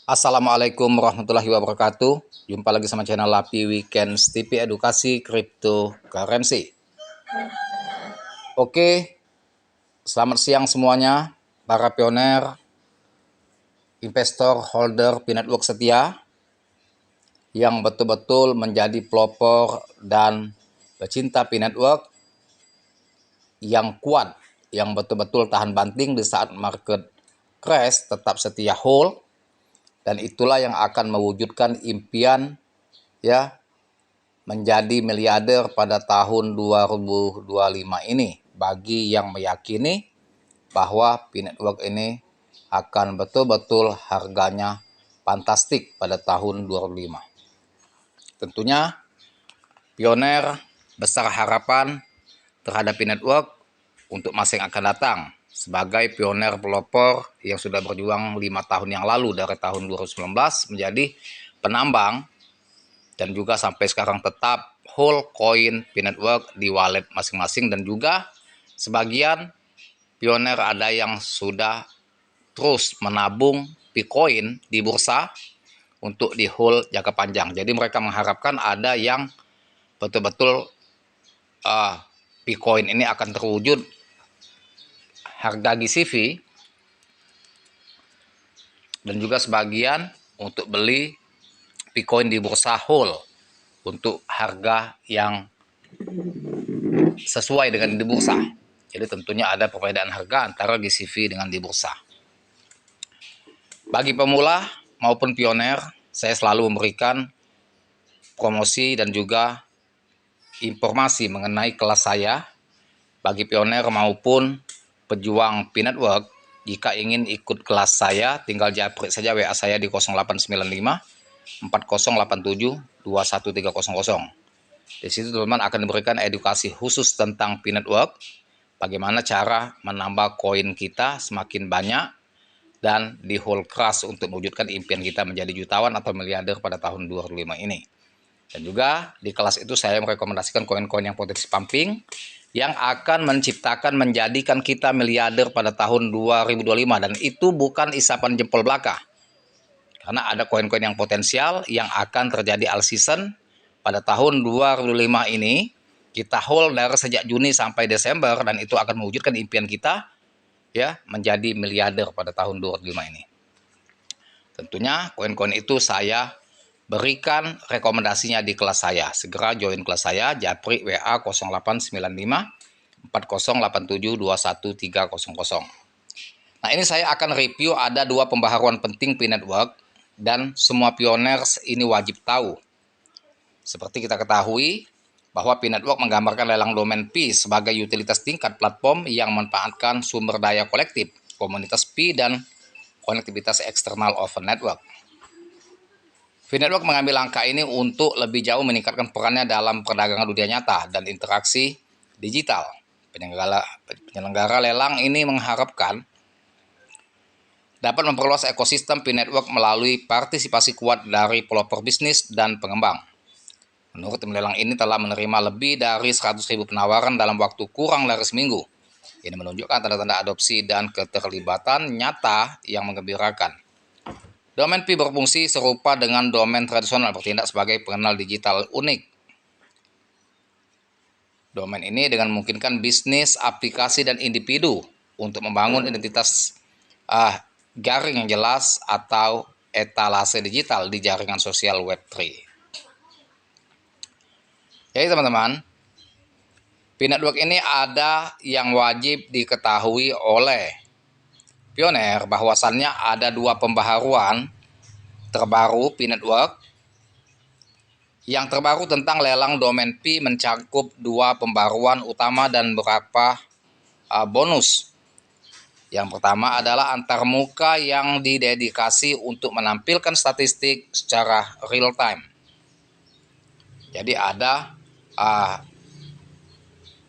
Assalamualaikum warahmatullahi wabarakatuh. Jumpa lagi sama channel Lapi Weekend TV Edukasi Cryptocurrency. Oke, selamat siang semuanya, para pioner, investor, holder P-Network setia yang betul-betul menjadi pelopor dan pecinta P-Network yang kuat, yang betul-betul tahan banting di saat market crash, tetap setia hold, dan itulah yang akan mewujudkan impian ya menjadi miliarder pada tahun 2025 ini bagi yang meyakini bahwa P-Network ini akan betul-betul harganya fantastik pada tahun 2025. Tentunya pioner besar harapan terhadap P-Network untuk masa yang akan datang sebagai pioner pelopor yang sudah berjuang 5 tahun yang lalu dari tahun 2019 menjadi penambang dan juga sampai sekarang tetap hold koin P-Network di wallet masing-masing, dan juga sebagian pioner ada yang sudah terus menabung P-Coin di bursa untuk di hold jangka panjang. Jadi mereka mengharapkan ada yang betul-betul P-Coin ini akan terwujud harga GCV, dan juga sebagian untuk beli P-Coin di bursa hold untuk harga yang sesuai dengan di bursa. Jadi tentunya ada perbedaan harga antara GCV dengan di bursa. Bagi pemula maupun pioner, saya selalu memberikan promosi dan juga informasi mengenai kelas saya. Bagi pioner maupun pejuang P-Network, jika ingin ikut kelas saya, tinggal japri saja WA saya di 0895 4087 21300. Di situ teman-teman akan diberikan edukasi khusus tentang P-Network, bagaimana cara menambah koin kita semakin banyak dan di hold keras untuk mewujudkan impian kita menjadi jutawan atau miliarder pada tahun 2025 ini. Dan juga di kelas itu saya merekomendasikan koin-koin yang potensi pumping yang akan menciptakan menjadikan kita miliarder pada tahun 2025, dan itu bukan isapan jempol belaka. Karena ada koin-koin yang potensial yang akan terjadi all season pada tahun 2005 ini. Kita hold dari sejak Juni sampai Desember, dan itu akan mewujudkan impian kita ya menjadi miliarder pada tahun 2025 ini. Tentunya koin-koin itu saya berikan rekomendasinya di kelas saya. Segera join kelas saya, japri WA 0895 4087 21300. Nah, ini saya akan review ada 2 pembaharuan penting P-Network dan semua pioners ini wajib tahu. Seperti kita ketahui bahwa P-Network menggambarkan lelang domain P sebagai utilitas tingkat platform yang memanfaatkan sumber daya kolektif, komunitas P, dan konektivitas eksternal over network. P-Network mengambil langkah ini untuk lebih jauh meningkatkan perannya dalam perdagangan dunia nyata dan interaksi digital. Penyelenggara lelang ini mengharapkan dapat memperluas ekosistem P-Network melalui partisipasi kuat dari pelopor bisnis dan pengembang. Menurut tim lelang ini telah menerima lebih dari 100.000 penawaran dalam waktu kurang dari seminggu. Ini menunjukkan tanda-tanda adopsi dan keterlibatan nyata yang menggembirakan. Domain P berfungsi serupa dengan domain tradisional, bertindak sebagai pengenal digital unik. Domain ini dengan memungkinkan bisnis, aplikasi, dan individu untuk membangun identitas jaring yang jelas atau etalase digital di jaringan sosial Web3. Jadi teman-teman, P-Network ini ada yang wajib diketahui oleh pioner, bahwasannya ada 2 pembaharuan terbaru P-Network. Yang terbaru tentang lelang domain P mencakup 2 pembaruan utama dan beberapa bonus. Yang pertama adalah antarmuka yang didedikasi untuk menampilkan statistik secara real time. Jadi ada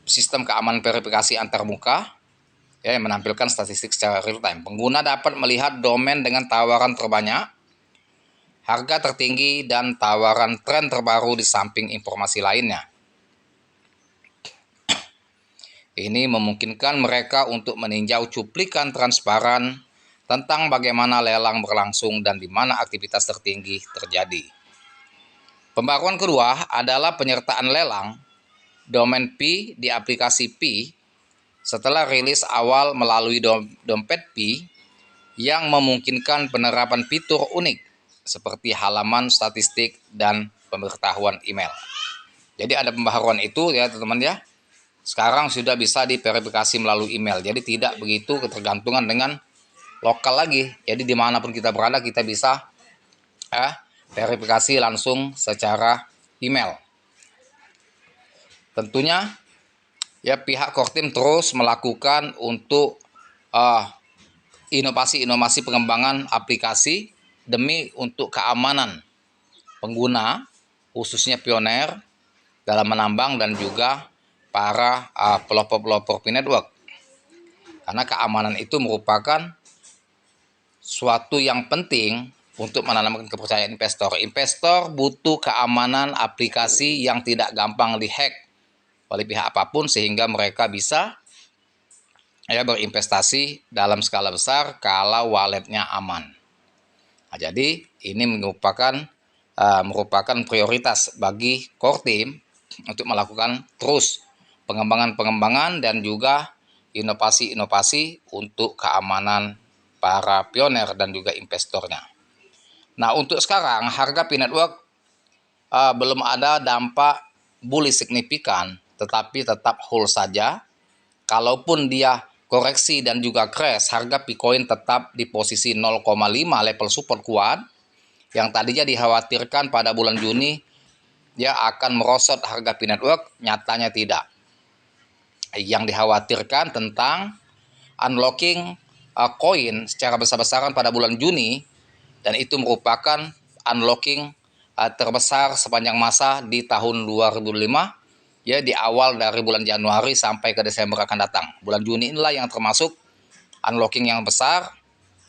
sistem keamanan verifikasi antarmuka yang menampilkan statistik secara real time. Pengguna dapat melihat domain dengan tawaran terbanyak, harga tertinggi, dan tawaran tren terbaru di samping informasi lainnya. Ini memungkinkan mereka untuk meninjau cuplikan transparan tentang bagaimana lelang berlangsung dan di mana aktivitas tertinggi terjadi. Pembaruan kedua adalah penyertaan lelang domain Pi di aplikasi Pi setelah rilis awal melalui dompet Pi yang memungkinkan penerapan fitur unik seperti halaman statistik dan pemberitahuan email. Jadi ada pembaharuan itu ya teman-teman ya. Sekarang sudah bisa diverifikasi melalui email. Jadi tidak begitu ketergantungan dengan lokal lagi. Jadi dimanapun kita berada kita bisa verifikasi langsung secara email. Tentunya ya pihak Kortim terus melakukan untuk inovasi-inovasi pengembangan aplikasi demi untuk keamanan pengguna, khususnya pioner dalam menambang dan juga para pelopor-pelopor Pi Network. Karena keamanan itu merupakan suatu yang penting untuk menanamkan kepercayaan investor. Investor butuh keamanan aplikasi yang tidak gampang dihack oleh pihak apapun sehingga mereka bisa berinvestasi dalam skala besar kalau walletnya aman. Nah, jadi ini merupakan prioritas bagi Kortim untuk melakukan terus pengembangan dan juga inovasi-inovasi untuk keamanan para pioner dan juga investornya. Nah, untuk sekarang harga Pi Network belum ada dampak bullish signifikan, tetapi tetap hold saja. Kalaupun dia koreksi dan juga crash, harga Bitcoin tetap di posisi 0,5 level support kuat yang tadinya dikhawatirkan pada bulan Juni dia akan merosot harga Pi Network, nyatanya tidak. Yang dikhawatirkan tentang unlocking koin secara besar-besaran pada bulan Juni, dan itu merupakan unlocking terbesar sepanjang masa di tahun 2005 ya, di awal dari bulan Januari sampai ke Desember akan datang. Bulan Juni inilah yang termasuk unlocking yang besar,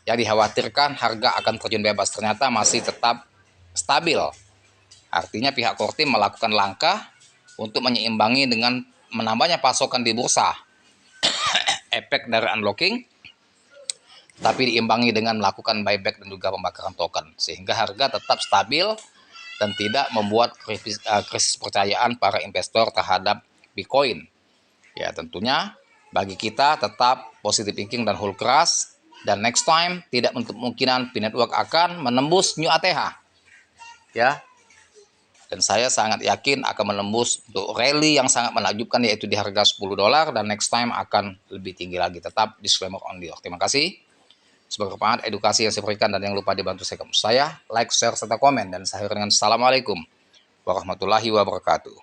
yang dikhawatirkan harga akan terjun bebas. Ternyata masih tetap stabil. Artinya pihak Kortim melakukan langkah untuk menyeimbangi dengan menambahnya pasokan di bursa. Efek dari unlocking, tapi diimbangi dengan melakukan buyback dan juga pembakaran token. Sehingga harga tetap stabil dan tidak membuat krisis kepercayaan para investor terhadap Bitcoin. Ya tentunya bagi kita tetap positive thinking dan hold keras, dan next time tidak untuk kemungkinan Pi Network akan menembus new ATH. Ya. Dan saya sangat yakin akan menembus untuk rally yang sangat menakjubkan yaitu di harga $10 dan next time akan lebih tinggi lagi. Tetap disclaimer on the. Terima kasih. Sebagai bermanfaat edukasi yang saya berikan dan yang lupa dibantu saya, like, share, serta komen. Dan saya dengan assalamualaikum warahmatullahi wabarakatuh.